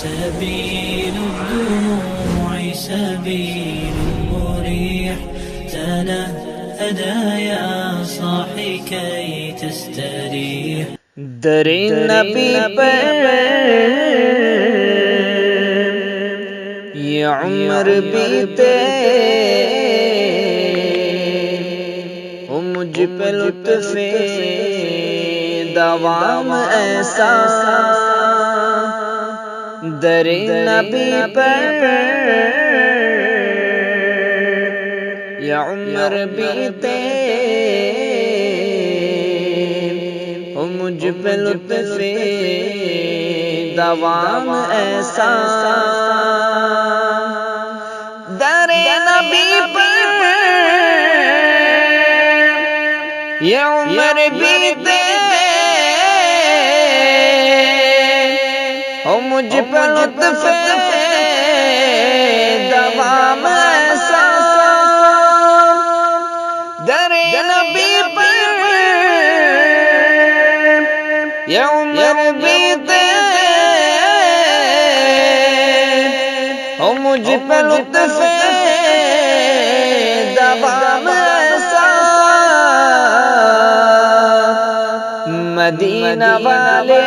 سبيل الدموع سبيل مريح تنهدى يا صاحي كي تستريح در نبی پر یہ عمر بیتے ہو مجھ پہ لطفے دوام ایسا در نبی پر یہ عمر بیتے ہو مجھ پہ لطفے دوام ایسا در نبی پر یہ عمر بیتے ہو مجھ پہ لطفے دوام ایسا در نبی پر یہ عمر بیتے ہو مجھ پہ لطفے دوام ایسا مدینہ والے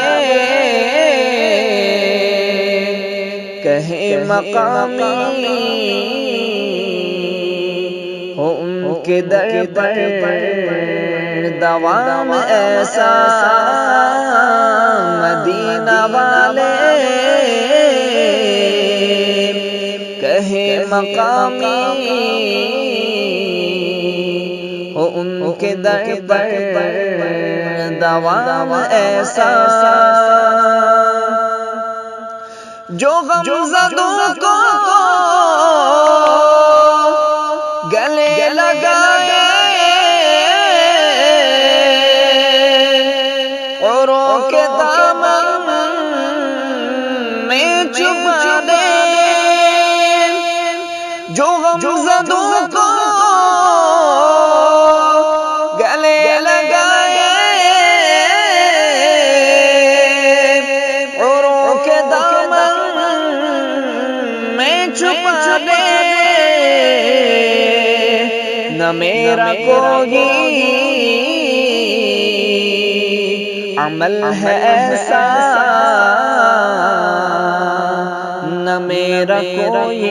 کہے مقامی ہو ان کے در پر دوام ایسا مدینہ والے کہے مقامی ہو ان کے در پر دوام ایسا جو غم زدوں کو گلے لگائے اوروں کے دامن میں چھپا دے جو غم زدوں کو گلے لگائے اوروں کے دامن میں چھپا دے نہ میرا کوئی عمل ہے ایسا نہ میرا کوئی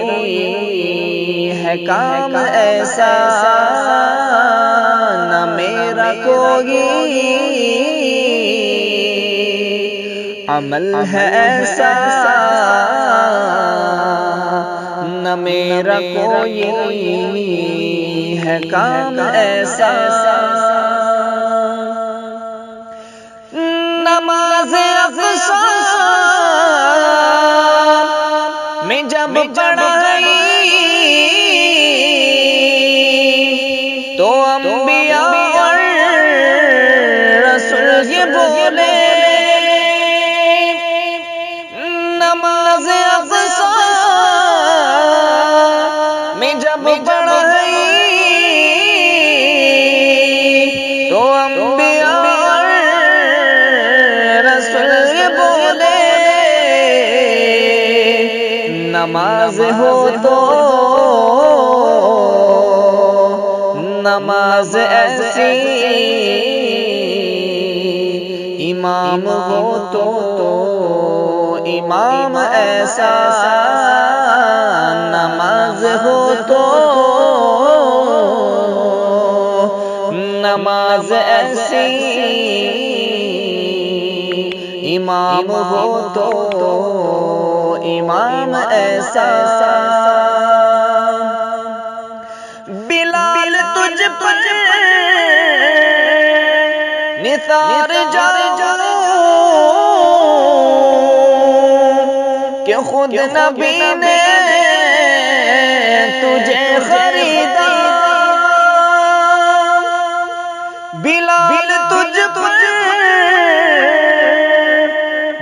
ہے کام ایسا نہ میرا کوئی عمل ہے ایسا نہ میرا کوئی ہے کام ایسا نماز اقصی میں جب پڑھائی تو انبیاء اور رسول یہ بولے نماز اقصی میں جب پڑھائی تو انبیاء اور رسول یہ بولے نماز ہو تو نماز ایسی امام ہو تو امام ایسا نماز ہو تو نماز ایسی امام ہو تو امام ایسا بلال تجھ پر نثار جاؤں کہ خود نبی نے تجھے خریدا بلال تجھ پر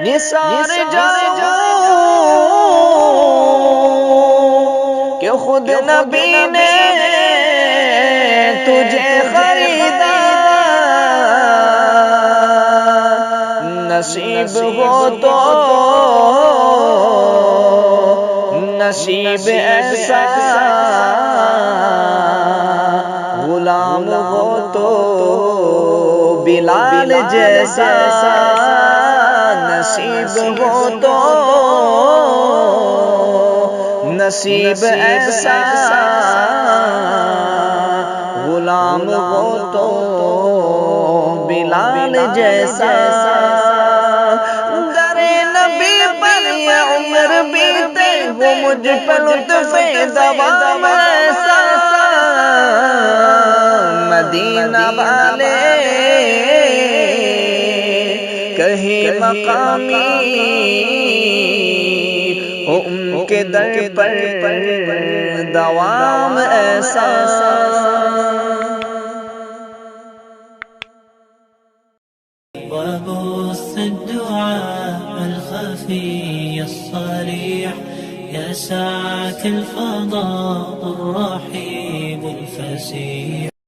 نثار جاؤں کہ خود نبی نے تجھے خریدا نصیب ہو تو نصیب ایسا غلام ہو تو بلال جیسا، نصیب ہو تو نصیب ایسا غلام ہو تو بلال جیسا، در نبی پر یہ عمر بیتے وہ مجھ پر لطفے دوام ایسا، مدینہ والے کہیں مقامی ہو ان کے در پر دوام ایسا۔ وبث الدعاء الخفي الصريح يسعك الفضاء الرحيب الفسيح،